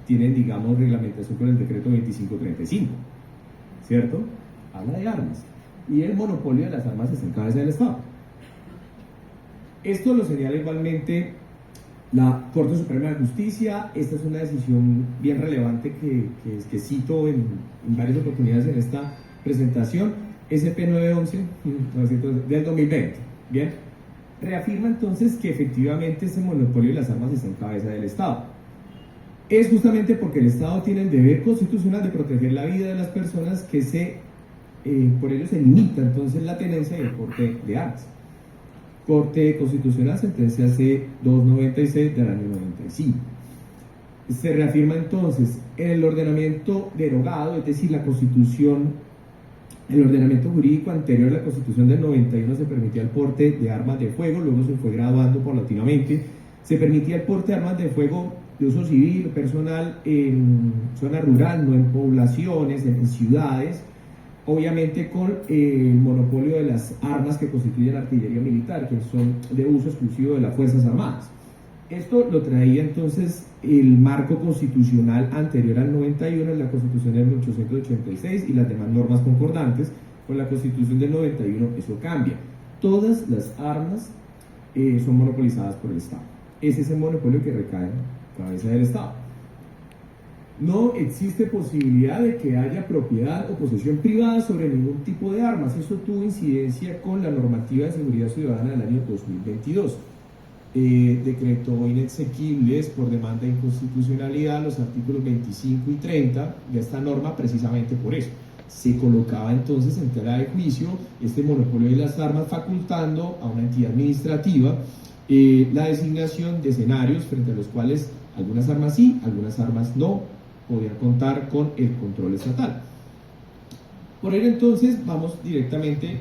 tienen, digamos, reglamentación con el decreto 2535, ¿cierto? Habla de armas. Y el monopolio de las armas está en cabeza del Estado. Esto lo señala igualmente la Corte Suprema de Justicia. Esta es una decisión bien relevante que cito en varias oportunidades en esta presentación, SP 911 del 2020. Bien, reafirma entonces que efectivamente ese monopolio de las armas está en cabeza del Estado. Es justamente porque el Estado tiene el deber constitucional de proteger la vida de las personas que por ello se limita entonces la tenencia y el porte de armas. Corte Constitucional, sentencia C-296 del año 95. Se reafirma entonces en el ordenamiento derogado, es decir, la Constitución, el ordenamiento jurídico anterior a la Constitución del 91 se permitía el porte de armas de fuego, luego se fue graduando paulatinamente, se permitía el porte de armas de fuego de uso civil, personal en zona rural, no en poblaciones, en ciudades, obviamente con el monopolio de las armas que constituyen artillería militar, que son de uso exclusivo de las Fuerzas Armadas. Esto lo traía entonces el marco constitucional anterior al 91, en la Constitución de 1886 y las demás normas concordantes. Con la Constitución del 91 eso cambia. Todas las armas son monopolizadas por el Estado. Ese es el monopolio que recae en la cabeza del Estado. No existe posibilidad de que haya propiedad o posesión privada sobre ningún tipo de armas. Eso tuvo incidencia con la normativa de seguridad ciudadana del año 2022. Decretó inexequibles por demanda de inconstitucionalidad los artículos 25 y 30 de esta norma precisamente por eso. Se colocaba entonces en tela de juicio este monopolio de las armas, facultando a una entidad administrativa la designación de escenarios frente a los cuales algunas armas sí, algunas armas no podían contar con el control estatal. Por ello entonces vamos directamente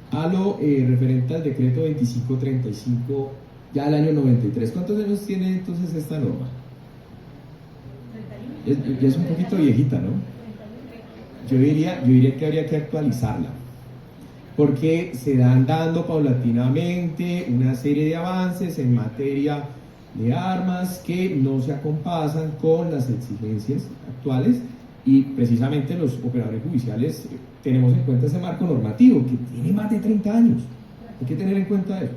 a lo referente al decreto 2535 ya del año 93. ¿Cuántos años tiene entonces esta norma? Ya es un poquito viejita, ¿no? Yo diría que habría que actualizarla, porque se dan dando paulatinamente una serie de avances en materia de armas que no se acompasan con las exigencias actuales, y precisamente los operadores judiciales tenemos en cuenta ese marco normativo que tiene más de 30 años. Hay que tener en cuenta eso.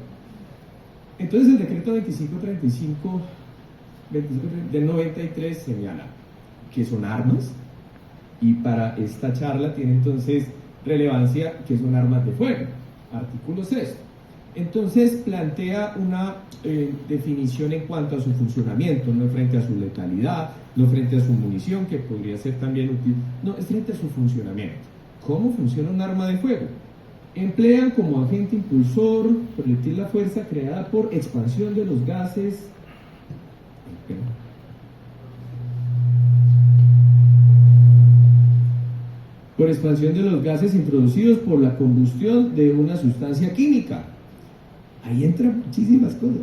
Entonces el decreto 2535 del 93 señala que son armas, y para esta charla tiene entonces relevancia que son armas de fuego, artículo 6. Entonces plantea una definición en cuanto a su funcionamiento, no frente a su letalidad, no frente a su munición, que podría ser también útil, no, es frente a su funcionamiento. ¿Cómo funciona un arma de fuego? Emplean como agente impulsor, proyectil la fuerza creada por expansión de los gases, introducidos por la combustión de una sustancia química. Ahí entran muchísimas cosas,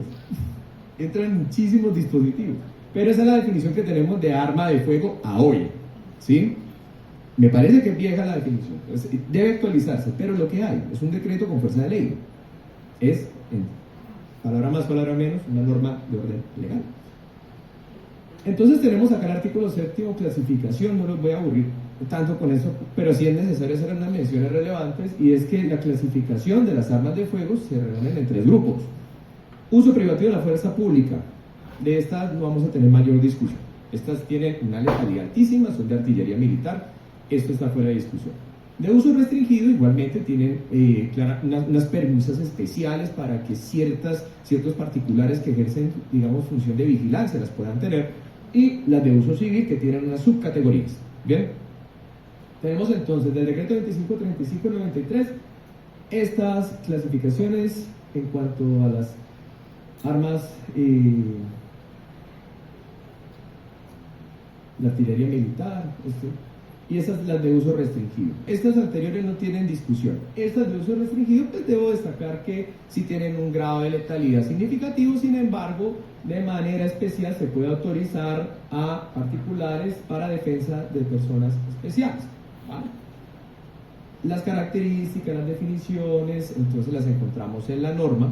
entran muchísimos dispositivos, pero esa es la definición que tenemos de arma de fuego a hoy, ¿sí? Me parece que es vieja la definición, debe actualizarse, pero lo que hay es un decreto con fuerza de ley, es, palabra más, palabra menos, una norma de orden legal. Entonces tenemos acá el artículo 7º, clasificación, no los voy a aburrir tanto con eso, pero sí es necesario hacer unas menciones relevantes, y es que la clasificación de las armas de fuego se reúnen en 3 grupos. Uso privativo de la fuerza pública, de estas no vamos a tener mayor discusión, estas tienen una letalidad altísima, son de artillería militar, esto está fuera de discusión. De uso restringido igualmente tienen unas permisas especiales para que ciertos particulares que ejercen, digamos, función de vigilancia las puedan tener, y las de uso civil que tienen unas subcategorías. Bien, tenemos entonces del decreto 2535-93 estas clasificaciones en cuanto a las armas de artillería militar, y estas las de uso restringido. Estas anteriores no tienen discusión. Estas de uso restringido, pues debo destacar que sí tienen un grado de letalidad significativo, sin embargo, de manera especial se puede autorizar a particulares para defensa de personas especiales, ¿vale? Las características, las definiciones, entonces las encontramos en la norma,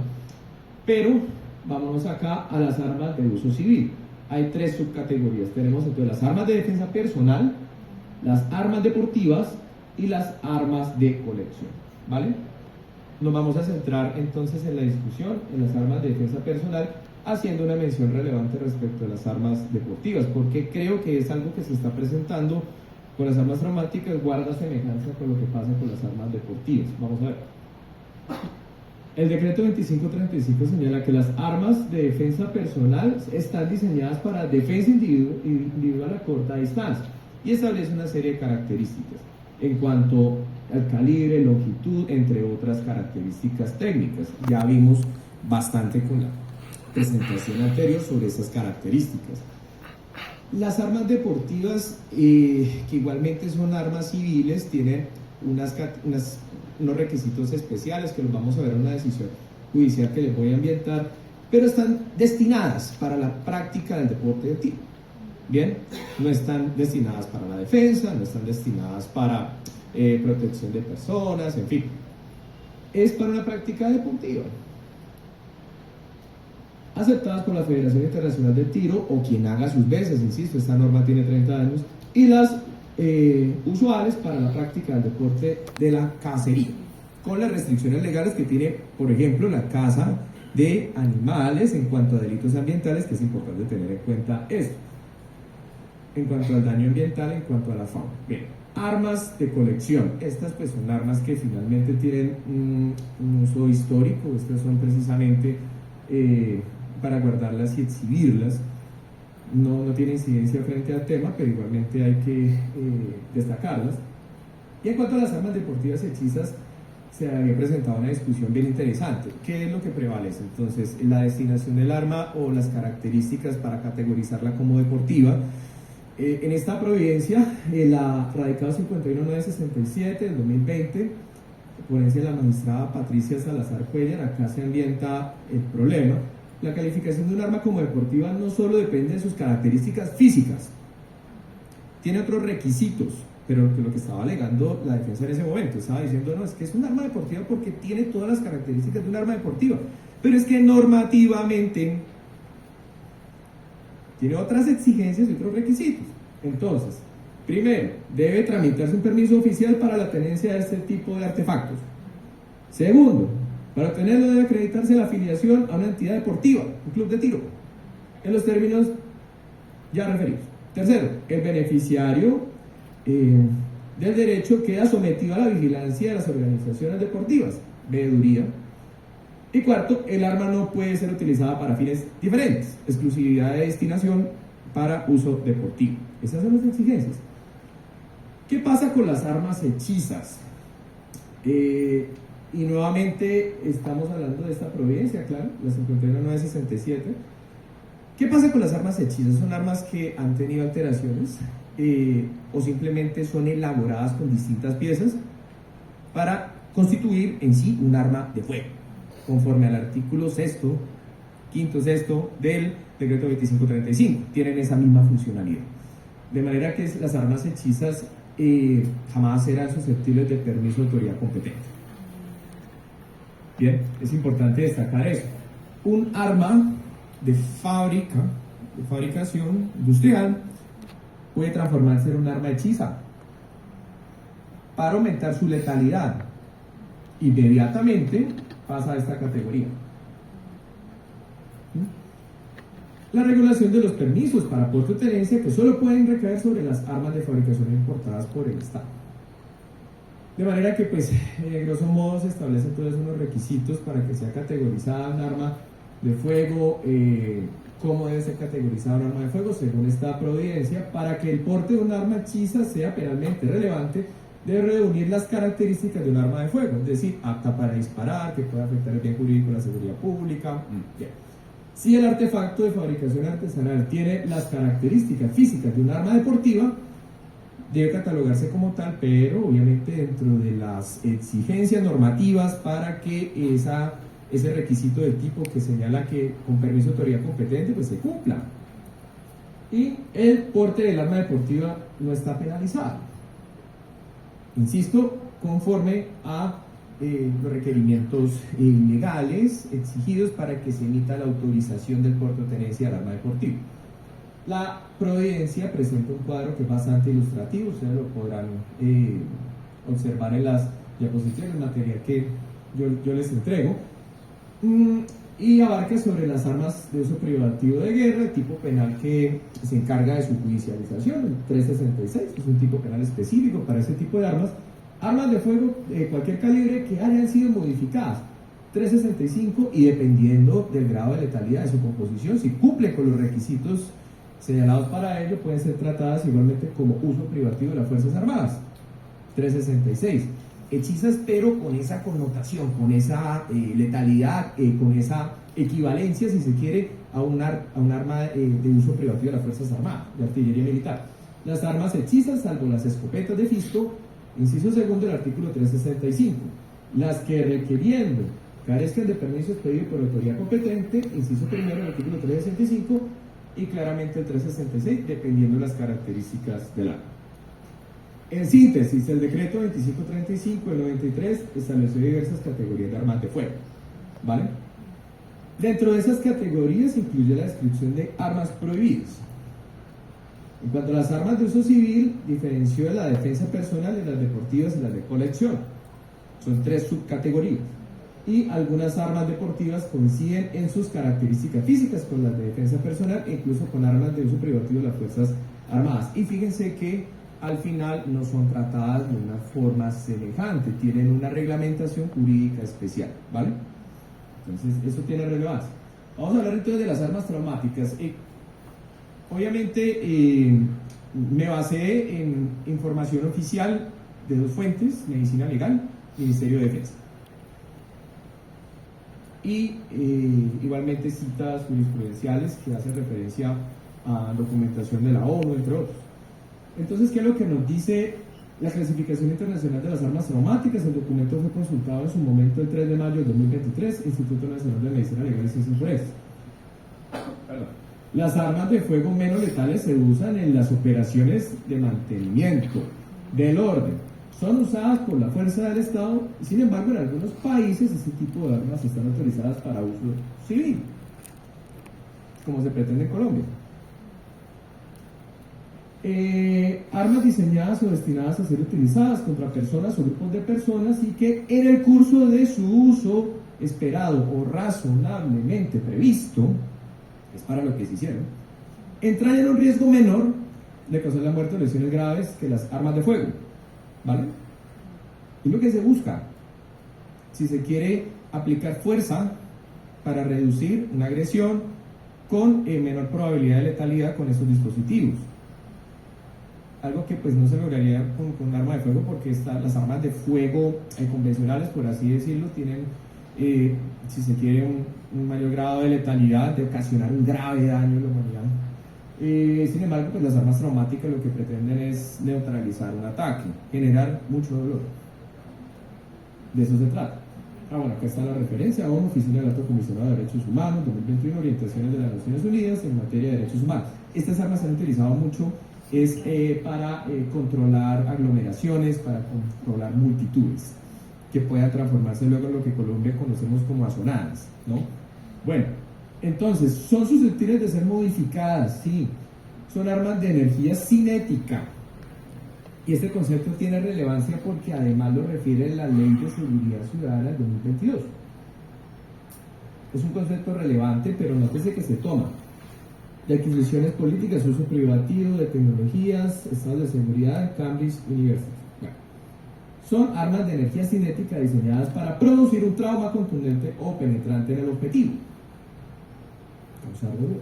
pero vámonos acá a las armas de uso civil. hay tres subcategorías. Tenemos entonces las armas de defensa personal, las armas deportivas y las armas de colección, ¿vale? Nos vamos a centrar entonces en la discusión en las armas de defensa personal, haciendo una mención relevante respecto a las armas deportivas, porque creo que es algo que se está presentando con las armas traumáticas, guarda semejanza con lo que pasa con las armas deportivas. Vamos a ver. El decreto 2535 señala que las armas de defensa personal están diseñadas para defensa individual a corta distancia y establece una serie de características en cuanto al calibre, longitud, entre otras características técnicas. Ya vimos bastante con la presentación anterior sobre esas características. Las armas deportivas, que igualmente son armas civiles, tienen unos requisitos especiales que los vamos a ver en una decisión judicial que les voy a ambientar, pero están destinadas para la práctica del deporte de tiro. Bien, no están destinadas para la defensa, no están destinadas para protección de personas, en fin, es para una práctica deportiva. Aceptadas por la Federación Internacional de Tiro o quien haga sus veces, insisto, esta norma tiene 30 años, y las usuales para la práctica del deporte de la cacería, con las restricciones legales que tiene, por ejemplo, la caza de animales en cuanto a delitos ambientales, que es importante tener en cuenta esto, en cuanto al daño ambiental, en cuanto a la fauna. Bien, armas de colección, estas pues son armas que finalmente tienen un uso histórico, estas son precisamente para guardarlas y exhibirlas. No tiene incidencia frente al tema, pero igualmente hay que destacarlas. Y en cuanto a las armas deportivas hechizas, se había presentado una discusión bien interesante. ¿Qué es lo que prevalece? Entonces, la destinación del arma o las características para categorizarla como deportiva. En esta providencia, la radicado 51967 del 2020, ponencia de la magistrada Patricia Salazar Cuellar, acá se ambienta el problema. La calificación de un arma como deportiva no solo depende de sus características físicas, tiene otros requisitos, pero lo que estaba alegando la defensa en ese momento, estaba diciendo, no, es que es un arma deportiva porque tiene todas las características de un arma deportiva, pero es que normativamente tiene otras exigencias y otros requisitos. Entonces, primero, debe tramitarse un permiso oficial para la tenencia de este tipo de artefactos. Segundo, para obtenerlo debe acreditarse la afiliación a una entidad deportiva, un club de tiro, en los términos ya referidos. Tercero, el beneficiario del derecho queda sometido a la vigilancia de las organizaciones deportivas, veeduría. Y cuarto, el arma no puede ser utilizada para fines diferentes, exclusividad de destinación para uso deportivo. Esas son las exigencias. ¿Qué pasa con las armas hechizas? Y nuevamente estamos hablando de esta providencia, claro, la 51967. ¿Qué pasa con las armas hechizas? Son armas que han tenido alteraciones o simplemente son elaboradas con distintas piezas para constituir en sí un arma de fuego, conforme al artículo 5º del decreto 2535. Tienen esa misma funcionalidad. De manera que las armas hechizas jamás serán susceptibles de permiso de autoridad competente. Bien, es importante destacar eso. Un arma de fabricación industrial puede transformarse en un arma hechiza para aumentar su letalidad. Inmediatamente pasa a esta categoría. La regulación de los permisos para porte o tenencia que solo pueden recaer sobre las armas de fabricación importadas por el Estado. De manera que, pues, grosso modo se establecen todos unos requisitos para que sea categorizada un arma de fuego, cómo debe ser categorizada un arma de fuego según esta providencia. Para que el porte de un arma hechiza sea penalmente relevante, debe reunir las características de un arma de fuego, es decir, apta para disparar, que pueda afectar el bien jurídico, la seguridad pública. Bien. Si el artefacto de fabricación artesanal tiene las características físicas de un arma deportiva, debe catalogarse como tal, pero obviamente dentro de las exigencias normativas para que ese requisito del tipo que señala que con permiso de autoridad competente pues se cumpla. Y el porte del arma deportiva no está penalizado, insisto, conforme a los requerimientos legales exigidos para que se emita la autorización del porte o tenencia del arma deportiva. La providencia presenta un cuadro que es bastante ilustrativo, ustedes lo podrán observar en las diapositivas, material que yo les entrego, y abarca sobre las armas de uso privativo de guerra, el tipo penal que se encarga de su judicialización, el 366, es un tipo penal específico para ese tipo de armas de fuego de cualquier calibre que hayan sido modificadas, 365, y dependiendo del grado de letalidad de su composición, si cumple con los requisitos señalados para ello, pueden ser tratadas igualmente como uso privativo de las Fuerzas Armadas, 366. Hechizas, pero con esa connotación, con esa letalidad, con esa equivalencia, si se quiere, a un arma de uso privativo de las Fuerzas Armadas, de artillería militar. Las armas hechizas, salvo las escopetas de Fisto, inciso segundo del artículo 365. Las que requiriendo carezcan de permiso expedido por autoridad competente, inciso primero del artículo 365, y claramente el 366, dependiendo de las características del arma. En síntesis, el decreto 2535 del 93 estableció diversas categorías de armas de fuego, ¿vale? Dentro de esas categorías incluye la descripción de armas prohibidas. En cuanto a las armas de uso civil, diferenció de la defensa personal de las deportivas y las de colección. Son 3 subcategorías. Y algunas armas deportivas coinciden en sus características físicas con las de defensa personal e incluso con armas de uso privativo de las Fuerzas Armadas. Y fíjense que al final no son tratadas de una forma semejante, tienen una reglamentación jurídica especial, ¿vale? Entonces, eso tiene relevancia. Vamos a hablar entonces de las armas traumáticas. Obviamente, me basé en información oficial de 2 fuentes, Medicina Legal, Ministerio de Defensa. Y igualmente citas jurisprudenciales que hacen referencia a documentación de la ONU, entre otros. Entonces, ¿qué es lo que nos dice la clasificación internacional de las armas traumáticas? El documento fue consultado en su momento el 3 de mayo de 2023, Instituto Nacional de Medicina Legal y Ciencias Forenses. Las armas de fuego menos letales se usan en las operaciones de mantenimiento del orden. Son usadas por la fuerza del Estado, sin embargo, en algunos países ese tipo de armas están autorizadas para uso civil, como se pretende en Colombia. Armas diseñadas o destinadas a ser utilizadas contra personas o grupos de personas y que en el curso de su uso esperado o razonablemente previsto, es para lo que se hicieron, entrañan un riesgo menor de causar la muerte o lesiones graves que las armas de fuego, ¿vale? Es lo que se busca. Si se quiere aplicar fuerza para reducir una agresión con menor probabilidad de letalidad con estos dispositivos. Algo que pues no se lograría con un arma de fuego porque las armas de fuego convencionales, por así decirlo, tienen, si se quiere, un mayor grado de letalidad, de ocasionar un grave daño a la humanidad. Sin embargo, pues las armas traumáticas lo que pretenden es neutralizar un ataque, generar mucho dolor. De eso se trata. Bueno, acá está la referencia, ONU, Oficina del Alto Comisionado de Derechos Humanos, 2021, Orientaciones de las Naciones Unidas en materia de derechos humanos. Estas armas se han utilizado mucho para controlar aglomeraciones, para controlar multitudes, que puedan transformarse luego en lo que en Colombia conocemos como azonadas, ¿no? Bueno, entonces, ¿son susceptibles de ser modificadas? Sí. Son armas de energía cinética. Y este concepto tiene relevancia porque además lo refiere la Ley de Seguridad Ciudadana del 2022. Es un concepto relevante, pero nótese que se toma de adquisiciones políticas, uso privativo de tecnologías, estados de seguridad, Cambridge University. Bueno, son armas de energía cinética diseñadas para producir un trauma contundente o penetrante en el objetivo. Causar dolor.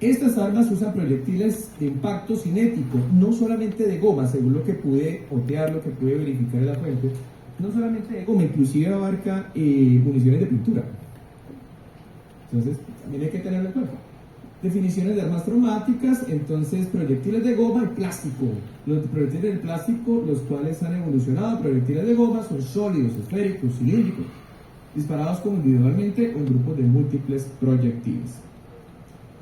Estas armas usan proyectiles de impacto cinético, no solamente de goma, según lo que pude otear, lo que pude verificar en la fuente, no solamente de goma, inclusive abarca municiones de pintura. Entonces, también hay que tenerlo en cuenta. Definiciones de armas traumáticas, entonces proyectiles de goma y plástico. Los proyectiles de plástico, los cuales han evolucionado, proyectiles de goma son sólidos, esféricos, cilíndricos, disparados como individualmente o en grupos de múltiples proyectiles.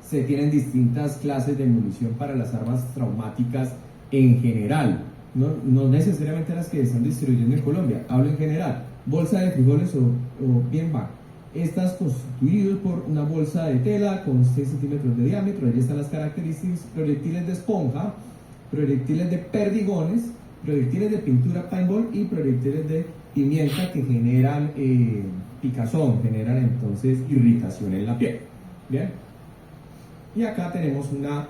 Se tienen distintas clases de munición para las armas traumáticas en general, no necesariamente las que se están distribuyendo en Colombia, hablo en general, bolsa de frijoles o bien va, Estas constituidos por una bolsa de tela con 6 centímetros de diámetro. Ahí están las características: proyectiles de esponja, proyectiles de perdigones, proyectiles de pintura paintball y proyectiles de pimienta que generan picazón, generan entonces irritación en la piel. Bien, y acá tenemos una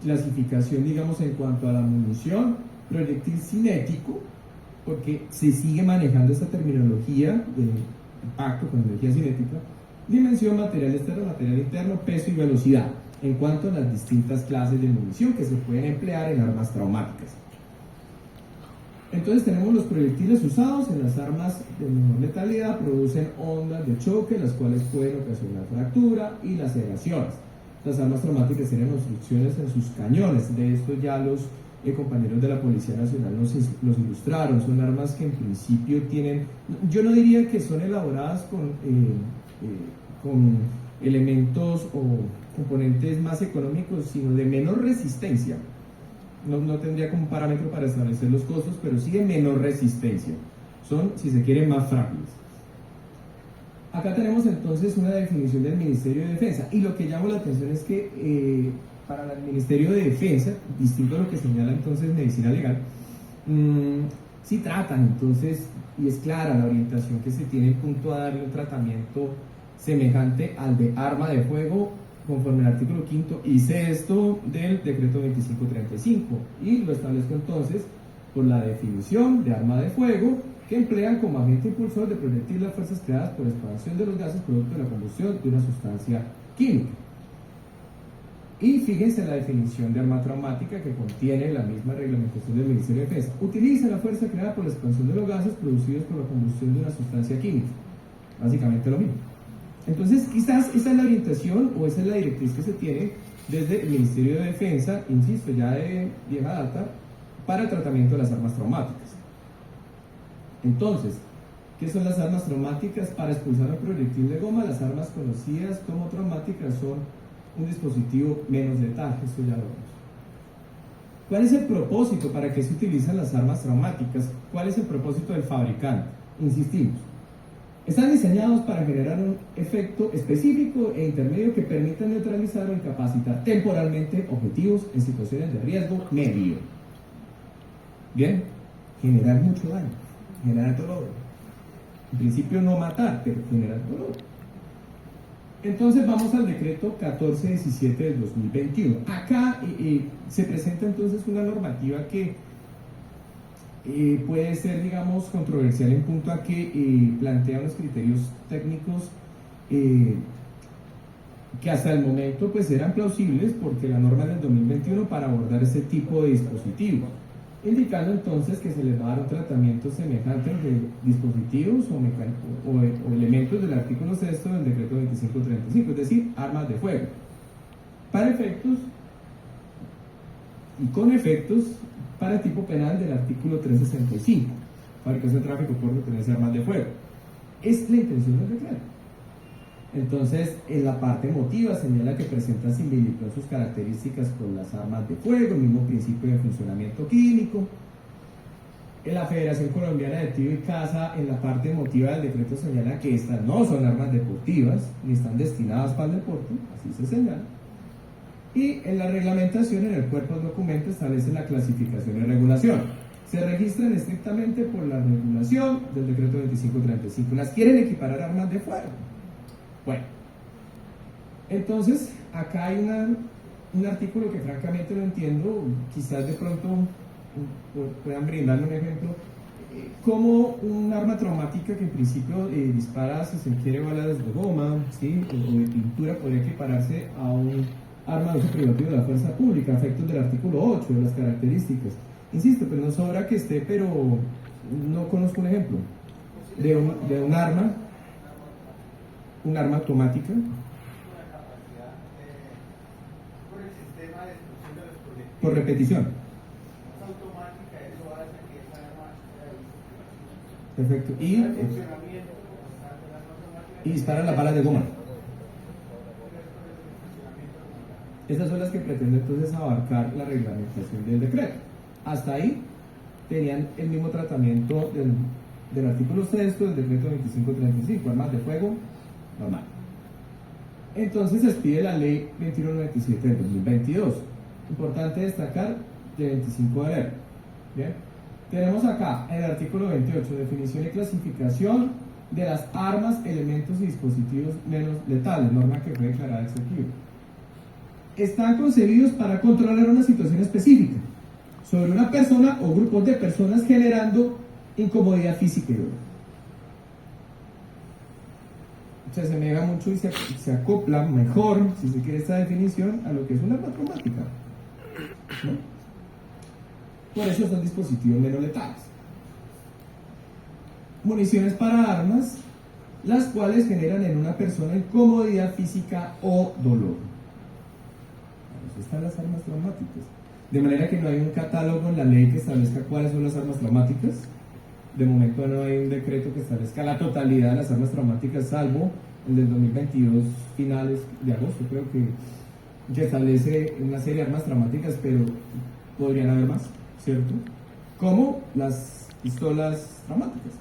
clasificación, digamos, en cuanto a la munición: proyectil cinético, porque se sigue manejando esta terminología de impacto con energía cinética; dimensión, material externo, material interno, peso y velocidad, en cuanto a las distintas clases de munición que se pueden emplear en armas traumáticas. Entonces tenemos los proyectiles usados en las armas de menor letalidad. Producen ondas de choque, las cuales pueden ocasionar fractura y laceraciones. Las armas traumáticas tienen obstrucciones en sus cañones. De esto ya los compañeros de la Policía Nacional los ilustraron. Son armas que en principio tienen, yo no diría que son elaboradas con elementos o componentes más económicos, sino de menor resistencia. No tendría como parámetro para establecer los costos, pero sí de menor resistencia. Son, si se quiere, más frágiles. Acá tenemos entonces una definición del Ministerio de Defensa, y lo que llama la atención es que para el Ministerio de Defensa, distinto a lo que señala entonces Medicina Legal, sí tratan entonces, y es clara la orientación que se tiene en punto a darle un tratamiento semejante al de arma de fuego, conforme al artículo 5º y 6 del decreto 2535, y lo establezco entonces por la definición de arma de fuego: que emplean como agente impulsor de proyectil las fuerzas creadas por expansión de los gases producto de la combustión de una sustancia química. Y fíjense la definición de arma traumática, que contiene la misma reglamentación del Ministerio de Defensa: utiliza la fuerza creada por la expansión de los gases producidos por la combustión de una sustancia química. Básicamente lo mismo. Entonces, quizás esa es la orientación o esa es la directriz que se tiene desde el Ministerio de Defensa, insisto, ya de vieja data, para el tratamiento de las armas traumáticas. Entonces, ¿qué son las armas traumáticas? Para expulsar un proyectil de goma, las armas conocidas como traumáticas son un dispositivo menos letal. Esto ya lo vemos. ¿Cuál es el propósito? ¿Para qué se utilizan las armas traumáticas? ¿Cuál es el propósito del fabricante? Insistimos, están diseñados para generar un efecto específico e intermedio que permita neutralizar o incapacitar temporalmente objetivos en situaciones de riesgo medio. Bien, generar mucho daño, generar dolor. En principio no matar, pero generar dolor. Entonces vamos al decreto 1417 del 2021. Acá se presenta entonces una normativa que puede ser, digamos, controversial en punto a que plantea unos criterios técnicos que hasta el momento pues eran plausibles, porque la norma es del 2021 para abordar ese tipo de dispositivos, indicando entonces que se les va a dar un tratamiento semejante de dispositivos o elementos del artículo 6 del decreto 2535, es decir, armas de fuego, para efectos y con efectos para el tipo penal del artículo 365, fabricación, tráfico, porte, tenencia de armas de fuego. Es la intención del decreto. Entonces, en la parte emotiva señala que presenta similitud en sus características con las armas de fuego, el mismo principio de funcionamiento químico. En la Federación Colombiana de Tiro y Caza, en la parte emotiva del decreto señala que estas no son armas deportivas, ni están destinadas para el deporte, así se señala. Y en la reglamentación, en el cuerpo del documento, establece la clasificación y regulación. Se registran estrictamente por la regulación del decreto 2535. Las quieren equiparar a armas de fuego. Bueno, entonces acá hay un artículo que francamente no entiendo. Quizás de pronto puedan brindarme un ejemplo. Como un arma traumática que en principio dispara, si se quiere, balas de goma, ¿sí?, o de pintura, podría equipararse a un arma de uso privativo de la fuerza pública, a efectos del artículo 8 de las características. Insisto, pues no sobra que esté, pero no conozco un ejemplo de un arma automática por repetición. Perfecto. Y disparan las balas de goma. Estas son las que pretende entonces abarcar la reglamentación del decreto. Hasta ahí tenían el mismo tratamiento del artículo 6 del decreto 2535, armas de fuego normal. Entonces se expide la ley 2197 del 2022. Importante destacar, de 25 de enero. Bien. Tenemos acá en el artículo 28, definición y clasificación de las armas, elementos y dispositivos menos letales, norma que fue declarada exequible. Están concebidos para controlar una situación específica sobre una persona o grupos de personas generando incomodidad física y dolor. Se asemeja mucho y se acopla mejor, si se quiere, esta definición a lo que es una arma traumática, ¿no? Por eso son dispositivos menos letales. Municiones para armas, las cuales generan en una persona incomodidad física o dolor. Eso están las armas traumáticas. De manera que no hay un catálogo en la ley que establezca cuáles son las armas traumáticas. De momento no hay un decreto que establezca la totalidad de las armas traumáticas, salvo el del 2022, finales de agosto, creo que establece una serie de armas traumáticas, pero podrían haber más, ¿cierto? Como las pistolas traumáticas.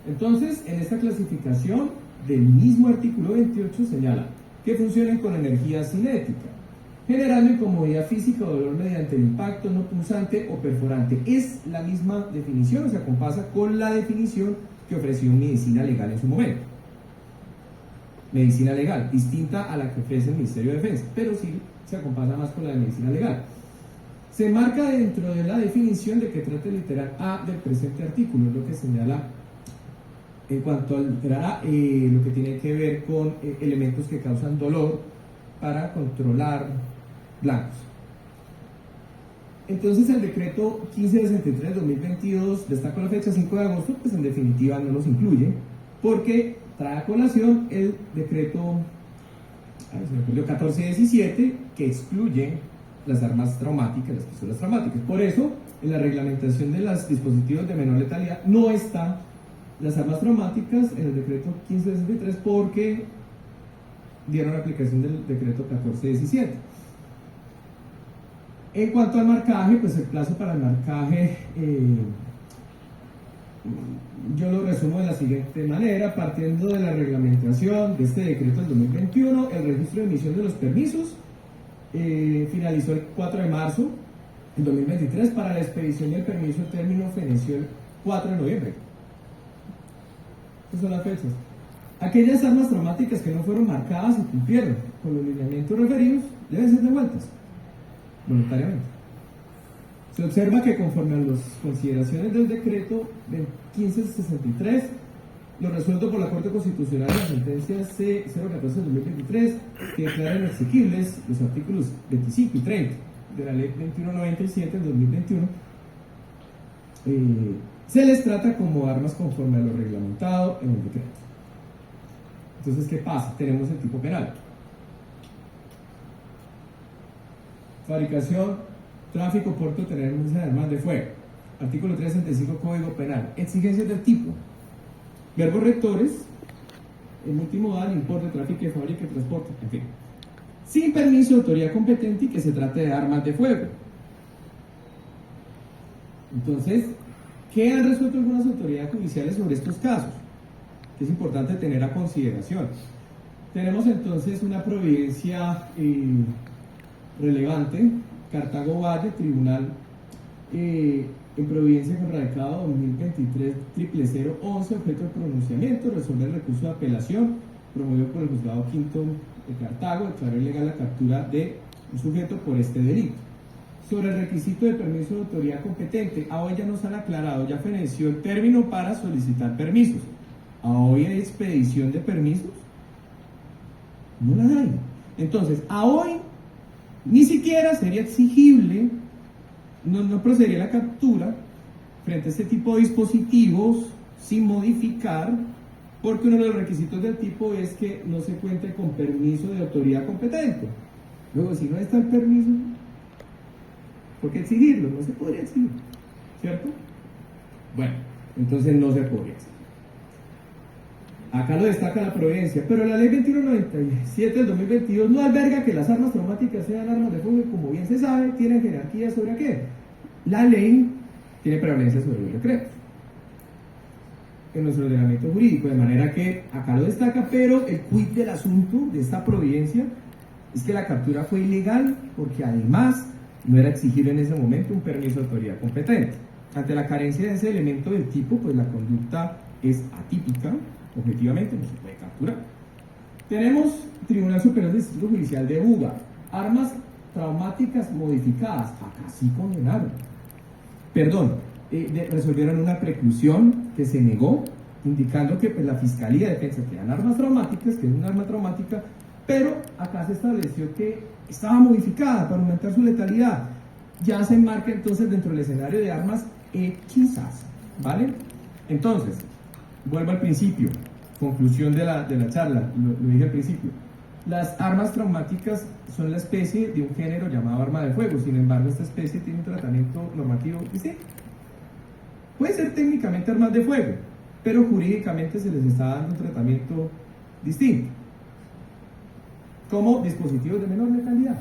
Entonces, en esta clasificación del mismo artículo 28 señala que funcionan con energía cinética, generando incomodidad física o dolor mediante el impacto no punzante o perforante. Es la misma definición, o sea, compasa con la definición que ofreció Medicina Legal en su momento. Medicina Legal, distinta a la que ofrece el Ministerio de Defensa, pero sí se acompasa más con la de Medicina Legal. Se marca dentro de la definición de que trata el literal A del presente artículo, lo que señala en cuanto al literal A, lo que tiene que ver con elementos que causan dolor para controlar blancos. Entonces el decreto 1563 de 2022, destaco la fecha 5 de agosto, pues en definitiva no los incluye, porque trae a colación el decreto 1417 que excluye las armas traumáticas, las pistolas traumáticas. Por eso, en la reglamentación de los dispositivos de menor letalidad no están las armas traumáticas en el decreto 1563 porque dieron la aplicación del decreto 1417. En cuanto al marcaje, pues el plazo para el marcaje yo lo resumo de la siguiente manera: partiendo de la reglamentación de este decreto del 2021, el registro de emisión de los permisos finalizó el 4 de marzo del 2023. Para la expedición del permiso, el término feneció el 4 de noviembre. Estas son las fechas. Aquellas armas traumáticas que no fueron marcadas y cumplieron con los lineamientos referidos deben ser devueltas voluntariamente. Se observa que conforme a las consideraciones del decreto 1563, lo resuelto por la Corte Constitucional en la sentencia C014 de 2023, que declaran exequibles los artículos 25 y 30 de la Ley 2197 del 2021, se les trata como armas conforme a lo reglamentado en el decreto. Entonces, ¿qué pasa? Tenemos el tipo penal. Fabricación, tráfico, porte o tenencia de armas de fuego. Artículo 365 Código Penal. Exigencias del tipo. Verbos rectores. El último da el importe, tráfico, fábrica y transporte. En fin. Sin permiso de autoridad competente y que se trate de armas de fuego. Entonces, ¿qué han resuelto algunas autoridades judiciales sobre estos casos? Que es importante tener a consideración. Tenemos entonces una providencia relevante, Cartago Valle, Tribunal en Providencia con radicado 2023-00011, objeto de pronunciamiento, resolver el recurso de apelación promovido por el Juzgado Quinto de Cartago, declaró ilegal la captura de un sujeto por este delito. Sobre el requisito de permiso de autoridad competente, a hoy ya nos han aclarado, ya feneció el término para solicitar permisos. ¿A hoy hay expedición de permisos? No la hay. Entonces, a hoy ni siquiera sería exigible, no procedería la captura frente a este tipo de dispositivos sin modificar, porque uno de los requisitos del tipo es que no se cuente con permiso de autoridad competente. Luego, si no está el permiso, ¿por qué exigirlo? No se podría exigir, ¿cierto? Bueno, entonces no se podría exigir. Acá lo destaca la providencia, pero la ley 2197 del 2022 no alberga que las armas traumáticas sean armas de fuego y, como bien se sabe, tienen jerarquía sobre aquel. La ley tiene prevalencia sobre los decretos. en nuestro ordenamiento jurídico, de manera que acá lo destaca, pero el quid del asunto de esta providencia es que la captura fue ilegal porque además no era exigible en ese momento un permiso de autoridad competente. Ante la carencia de ese elemento del tipo, pues la conducta es atípica, objetivamente no se puede capturar. Tenemos Tribunal Superior de Distrito Judicial de Buga, armas traumáticas modificadas, acá sí condenaron. Perdón, resolvieron una preclusión que se negó, indicando que pues, la Fiscalía de Defensa que eran armas traumáticas, que es un arma traumática, pero acá se estableció que estaba modificada para aumentar su letalidad. Ya se enmarca entonces dentro del escenario de armas quizás, ¿vale? Entonces, vuelvo al principio, conclusión de la charla, lo dije al principio. Las armas traumáticas son la especie de un género llamado arma de fuego, sin embargo esta especie tiene un tratamiento normativo distinto. Puede ser técnicamente armas de fuego, pero jurídicamente se les está dando un tratamiento distinto, como dispositivos de menor letalidad.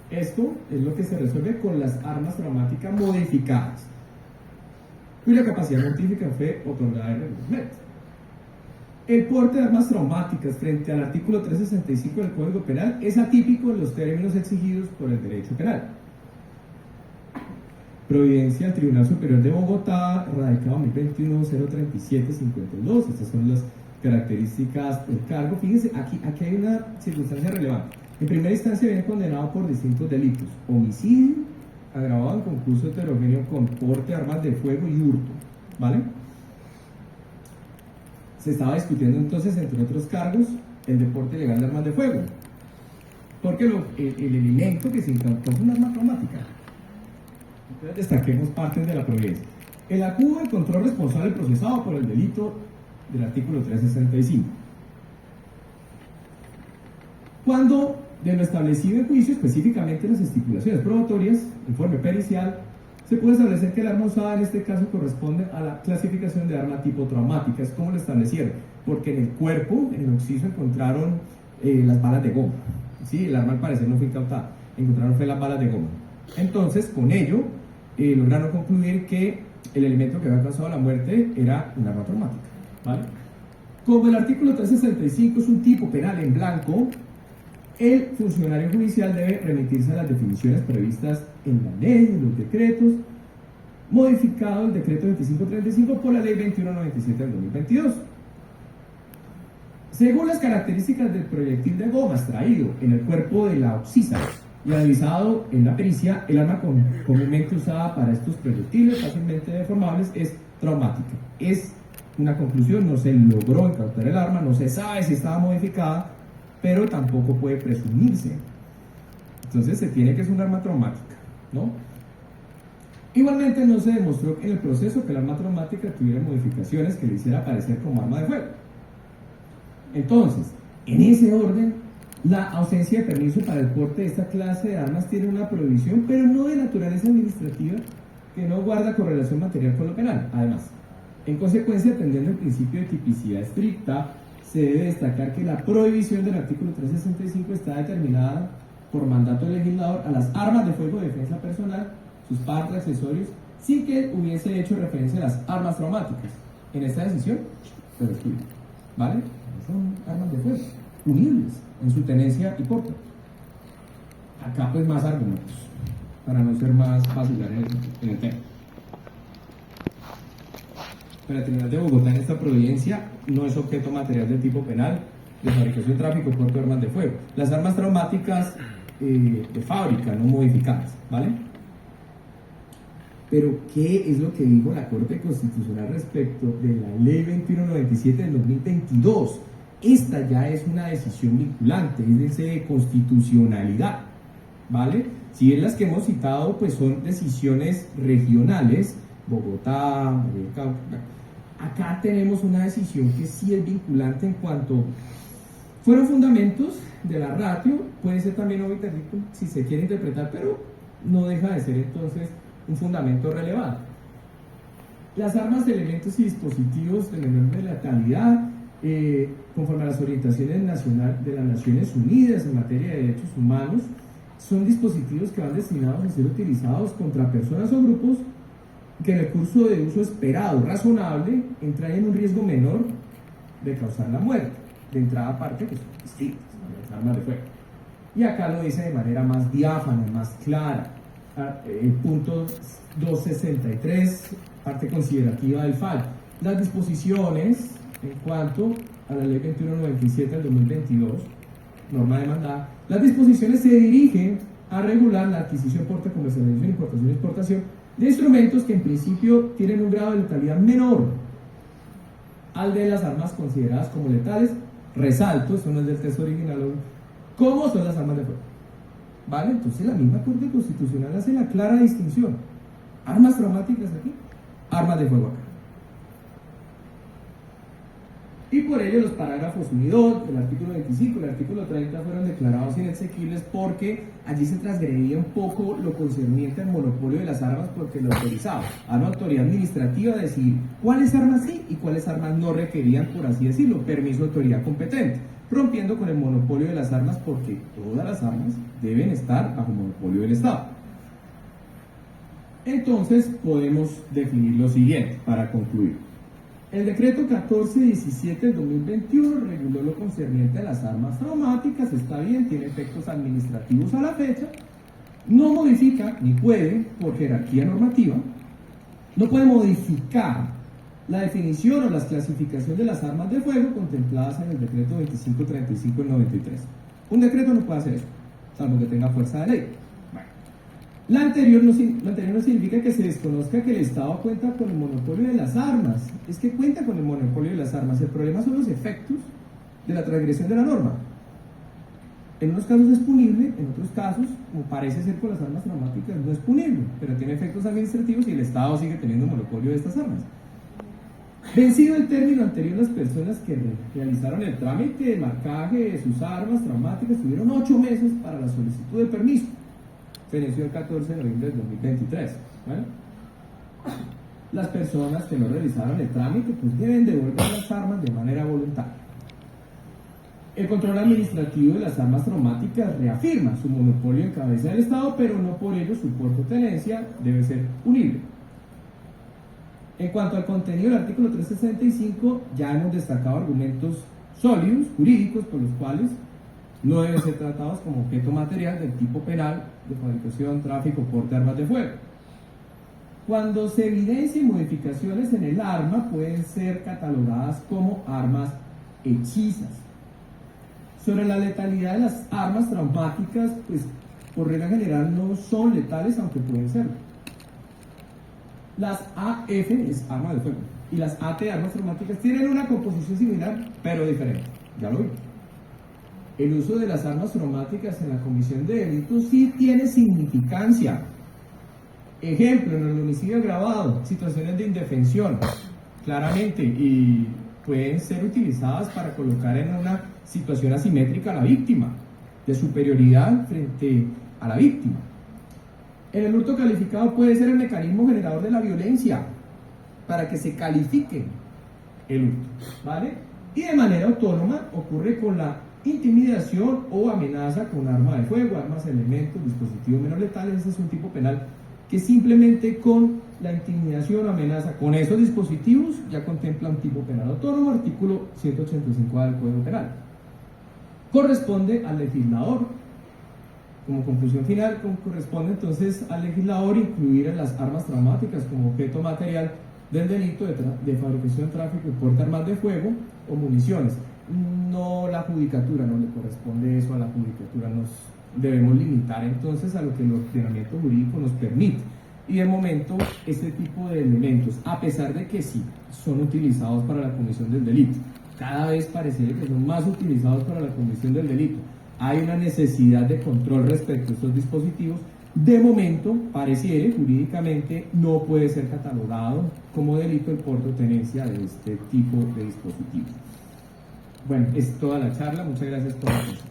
Esto es lo que se resuelve con las armas traumáticas modificadas, cuya capacidad mortífica fue otorgada en reglamento. El porte de armas traumáticas frente al artículo 365 del Código Penal es atípico en los términos exigidos por el derecho penal. Providencia del Tribunal Superior de Bogotá, radicado 2021-037-52. Estas son las características del cargo. Fíjense, aquí hay una circunstancia relevante. En primera instancia viene condenado por distintos delitos: homicidio, agravado en concurso heterogéneo con porte de armas de fuego y hurto, ¿vale? Se estaba discutiendo entonces, entre otros cargos, el deporte ilegal de armas de fuego, porque el elemento que se incautó es un arma traumática. Entonces destaquemos partes de la providencia. El acudo encontró responsable procesado por el delito del artículo 365. Cuando de lo establecido en juicio, específicamente las estipulaciones probatorias, informe pericial, se puede establecer que el arma usada en este caso corresponde a la clasificación de arma tipo traumática. Es como lo establecieron, porque en el cuerpo, en el occiso, encontraron las balas de goma. ¿Sí? El arma al parecer no fue incautada, encontraron fue las balas de goma. Entonces, con ello, lograron concluir que el elemento que había causado la muerte era un arma traumática, ¿vale? Como el artículo 365 es un tipo penal en blanco, el funcionario judicial debe remitirse a las definiciones previstas en la ley, en los decretos, modificado el decreto 2535 por la ley 2197 del 2022. Según las características del proyectil de goma extraído en el cuerpo de la oxisa y analizado en la pericia, el arma comúnmente usada para estos proyectiles fácilmente deformables es traumática. Es una conclusión, no se logró incautar el arma, no se sabe si estaba modificada, pero tampoco puede presumirse. Entonces se tiene que es un arma traumática, ¿no? Igualmente no se demostró en el proceso que el arma traumática tuviera modificaciones que le hiciera aparecer como arma de fuego. Entonces, en ese orden, la ausencia de permiso para el porte de esta clase de armas tiene una prohibición, pero no de naturaleza administrativa, que no guarda correlación material con lo penal. Además, en consecuencia, atendiendo el principio de tipicidad estricta, se debe destacar que la prohibición del artículo 365 está determinada por mandato del legislador a las armas de fuego de defensa personal, sus partes, accesorios, sin que hubiese hecho referencia a las armas traumáticas. En esta decisión se lo excluye, ¿vale? Son armas de fuego, punibles en su tenencia y porte. Acá pues más argumentos, para no ser más vacilar en el tema. La Tribunal de Bogotá en esta providencia no es objeto material de tipo penal de fabricación, tráfico, porte de armas de fuego. Las armas traumáticas de fábrica, no modificadas, ¿vale? Pero, ¿qué es lo que dijo la Corte Constitucional respecto de la Ley 2197 del 2022? Esta ya es una decisión vinculante, es de constitucionalidad, ¿vale? Si bien las que hemos citado, pues son decisiones regionales, Bogotá, acá tenemos una decisión que sí es vinculante en cuanto fueron fundamentos de la ratio, puede ser también obiterrico si se quiere interpretar, pero no deja de ser entonces un fundamento relevante. Las armas, elementos y dispositivos de menor letalidad, conforme a las orientaciones de las Naciones Unidas en materia de derechos humanos, son dispositivos que van destinados a ser utilizados contra personas o grupos que en el curso de uso esperado, razonable, entra en un riesgo menor de causar la muerte. De entrada aparte, pues son distintas, las armas de fuego. Y acá lo dice de manera más diáfana, más clara. El punto 263, parte considerativa del FAL. Las disposiciones en cuanto a la ley 2197 del 2022, norma demandada, las disposiciones se dirigen a regular la adquisición, porte, comercialización, importación y exportación de instrumentos que en principio tienen un grado de letalidad menor al de las armas consideradas como letales. Resalto, eso no es del texto original, ¿cómo son las armas de fuego? ¿Vale? Entonces la misma Corte Constitucional hace la clara distinción. Armas traumáticas aquí, armas de fuego acá. Y por ello los parágrafos 1 y 2 del artículo 25 y el artículo 30 fueron declarados inexequibles porque allí se transgredía un poco lo concerniente al monopolio de las armas, porque lo autorizaba a una autoridad administrativa a decidir cuáles armas sí y cuáles armas no requerían, por así decirlo, permiso de autoridad competente, rompiendo con el monopolio de las armas, porque todas las armas deben estar bajo monopolio del Estado. Entonces podemos definir lo siguiente para concluir. El decreto 1417 del 2021 reguló lo concerniente a las armas traumáticas, está bien, tiene efectos administrativos a la fecha, no modifica, ni puede, por jerarquía normativa, no puede modificar la definición o la clasificación de las armas de fuego contempladas en el decreto 2535 del 93. Un decreto no puede hacer eso, salvo que tenga fuerza de ley. Lo anterior no significa que se desconozca que el Estado cuenta con el monopolio de las armas. Es que cuenta con el monopolio de las armas. El problema son los efectos de la transgresión de la norma. En unos casos es punible, en otros casos, como parece ser con las armas traumáticas, no es punible, pero tiene efectos administrativos y el Estado sigue teniendo monopolio de estas armas. Vencido el término anterior, las personas que realizaron el trámite de marcaje de sus armas traumáticas tuvieron 8 meses para la solicitud de permiso. Se inició el 14 de noviembre del 2023. ¿Vale? Las personas que no realizaron el trámite pues deben devolver las armas de manera voluntaria. El control administrativo de las armas traumáticas reafirma su monopolio en cabeza del Estado, pero no por ello su porte o tenencia debe ser punible. En cuanto al contenido del artículo 365, ya hemos destacado argumentos sólidos, jurídicos, por los cuales no deben ser tratados como objeto material del tipo penal de fabricación, tráfico, porte de armas de fuego. Cuando se evidencien modificaciones en el arma, pueden ser catalogadas como armas hechizas. Sobre la letalidad de las armas traumáticas, pues por regla general no son letales, aunque pueden serlo. Las AF es arma de fuego y las AT, armas traumáticas, tienen una composición similar, pero diferente. Ya lo vi. El uso de las armas traumáticas en la comisión de delitos sí tiene significancia. Ejemplo, en el homicidio agravado, situaciones de indefensión, claramente, y pueden ser utilizadas para colocar en una situación asimétrica a la víctima, de superioridad frente a la víctima. En el hurto calificado puede ser el mecanismo generador de la violencia, para que se califique el hurto, ¿vale? Y de manera autónoma ocurre con la intimidación o amenaza con arma de fuego, armas, elementos, dispositivos menos letales. Ese es un tipo penal que simplemente con la intimidación o amenaza con esos dispositivos ya contempla un tipo penal autónomo, artículo 185A del Código Penal. Corresponde al legislador, como conclusión final, corresponde entonces al legislador incluir en las armas traumáticas como objeto material del delito de fabricación, tráfico y porte de armas de fuego o municiones. No la judicatura, no le corresponde eso a la judicatura, nos debemos limitar entonces a lo que el ordenamiento jurídico nos permite. Y de momento, este tipo de elementos, a pesar de que sí, son utilizados para la comisión del delito, cada vez parece que son más utilizados para la comisión del delito. Hay una necesidad de control respecto a estos dispositivos. De momento, pareciera jurídicamente no puede ser catalogado como delito el porte o tenencia de este tipo de dispositivos. Bueno, es toda la charla. Muchas gracias por la atención.